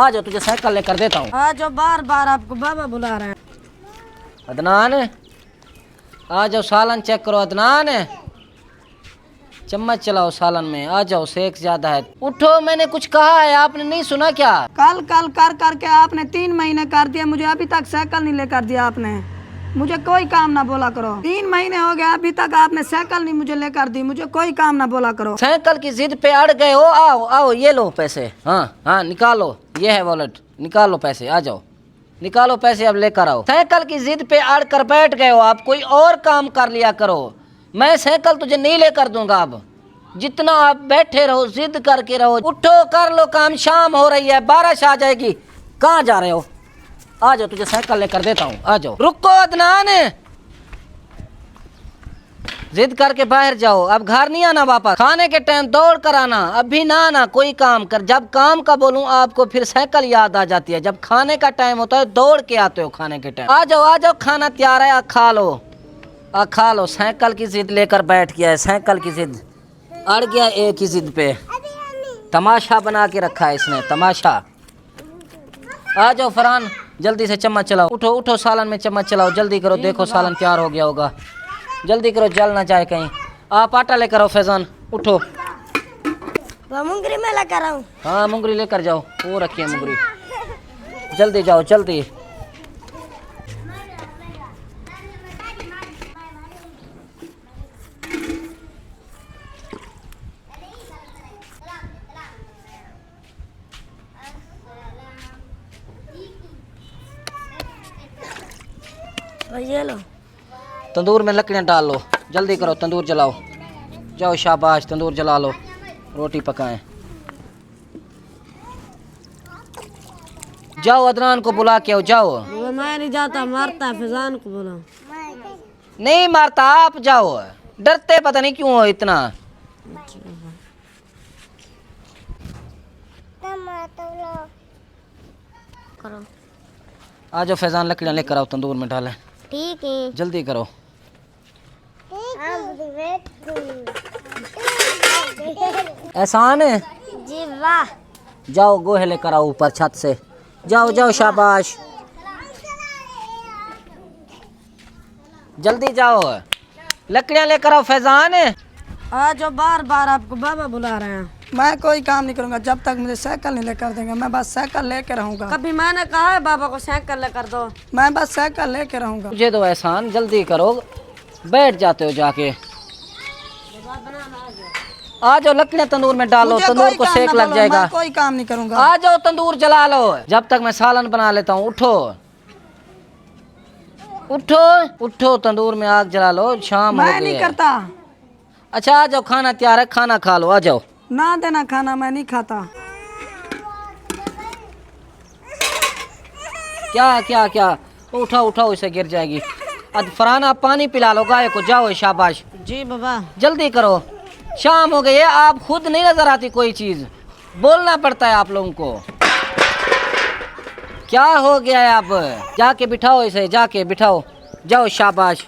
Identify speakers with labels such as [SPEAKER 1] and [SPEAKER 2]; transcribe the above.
[SPEAKER 1] आ जाओ, तुझे साइकिल लेकर देता हूँ।
[SPEAKER 2] आ जाओ, बार बार आपको बाबा बुला रहे हैं।
[SPEAKER 1] अदनान आ जाओ, सालन चेक करो। अदनान चम्मच चलाओ सालन में, आ जाओ, सेक ज्यादा है। उठो, मैंने कुछ कहा है, आपने नहीं सुना क्या?
[SPEAKER 2] कल कल कर करके आपने 3 महीने कर दिया, मुझे अभी तक साइकिल नहीं लेकर दिया आपने। मुझे कोई काम ना बोला करो। 3 महीने हो गए, अभी तक आपने साइकिल नहीं मुझे लेकर दी। मुझे कोई काम ना बोला करो।
[SPEAKER 1] साइकिल की जिद पे अड़ गए हो। आओ आओ, ये लो पैसे। हाँ हाँ, निकालो, ये है वॉलेट, निकालो पैसे, आ जाओ, निकालो पैसे, अब लेकर आओ। साइकिल की जिद पे अड़ कर बैठ गए हो आप, कोई और काम कर लिया करो। मैं साइकिल तुझे नहीं लेकर दूंगा। अब जितना आप बैठे रहो, जिद करके रहो। उठो, कर लो काम, शाम हो रही है, बारिश आ जाएगी। कहाँ जा रहे हो? आ जाओ, तुझे साइकिल लेकर देता हूँ, आ जाओ। रुको अदनान, जिद करके बाहर जाओ, अब घर नहीं आना वापस। खाने के टाइम दौड़ कर आना, अभी ना आना कोई काम कर। जब काम का बोलूं आपको फिर साइकिल याद आ जाती है। जब खाने का टाइम होता है दौड़ के आते हो खाने के टाइम। आ जाओ आ जाओ, खाना तैयार है, खा लो, खा लो। साइकिल की जिद लेकर बैठ गया है, साइकिल की जिद अड़ गया एक ही जिद पे। तमाशा बना के रखा है इसने, तमाशा। आ जाओ फरहान, जल्दी से चम्मच चलाओ। उठो उठो, सालन में चम्मच चलाओ, जल्दी करो। देखो सालन तैयार हो गया होगा, जल्दी करो, जल ना जाए कहीं। आप आटा लेकर आओ फैजान, उठो।
[SPEAKER 2] मुंगरी में लेकर आऊं?
[SPEAKER 1] हाँ, मुंगरी लेकर जाओ, वो रखिए मुंगरी। जल्दी जाओ, जल्दी।
[SPEAKER 2] ये लो,
[SPEAKER 1] तंदूर में लकड़ियाँ डाल लो, जल्दी करो, तंदूर जलाओ। जाओ, शाबाश, तंदूर जला लो, रोटी पकाएं। जाओ, अदनान को बुला के आओ, जाओ।
[SPEAKER 2] मैं नहीं जाता, मारता फैजान को बोला।
[SPEAKER 1] नहीं मारता, आप जाओ। डरते पता नहीं क्यों हो इतना।
[SPEAKER 2] करो।
[SPEAKER 1] आ जाओ फैजान, लकड़ियाँ लेकर आओ, तंदूर में डालें।
[SPEAKER 2] ठीक है,
[SPEAKER 1] जल्दी करो। एहसान है
[SPEAKER 2] जी, वाह।
[SPEAKER 1] जाओ, गोहे लेकर आओ ऊपर छत से। जाओ जाओ, शाबाश, जल्दी जाओ, लकड़ियाँ लेकर आओ फैजान।
[SPEAKER 2] आ जाओ, बार बार आपको बाबा बुला रहे हैं। मैं कोई काम नहीं करूंगा जब तक मुझे साइकिल नहीं लेकर देंगे। मैं बस साइकिल लेके रहूंगा। कभी मैंने कहा है बाबा को साइकिल लेकर दो? मैं बस साइकिल लेके रहूंगा।
[SPEAKER 1] मुझे दो एहसान, जल्दी करो, बैठ जाते हो जाके। आ जाओ, लकड़ियाँ तंदूर में डालो, तंदूर को सेक लग जाएगा।
[SPEAKER 2] कोई काम नहीं करूंगा।
[SPEAKER 1] आ जाओ, तंदूर जला लो, जब तक मैं सालन बना लेता हूँ। उठो उठो उठो, तंदूर में आग जला लो, शाम हो गई है।
[SPEAKER 2] मैं नहीं करता।
[SPEAKER 1] अच्छा आ जाओ, खाना तैयार है, खाना खा लो, आ जाओ।
[SPEAKER 2] ना देना खाना, मैं नहीं खाता।
[SPEAKER 1] क्या क्या क्या, उठाओ उठाओ, इसे गिर जाएगी। अब फरहान, आप पानी पिला लो गाय को, जाओ, शाबाश।
[SPEAKER 2] जी बाबा।
[SPEAKER 1] जल्दी करो, शाम हो गई है, आप खुद नहीं नजर आती कोई चीज, बोलना पड़ता है आप लोगों को। क्या हो गया है? अब जाके बिठाओ इसे, जाके बिठाओ, जाओ, शाबाश।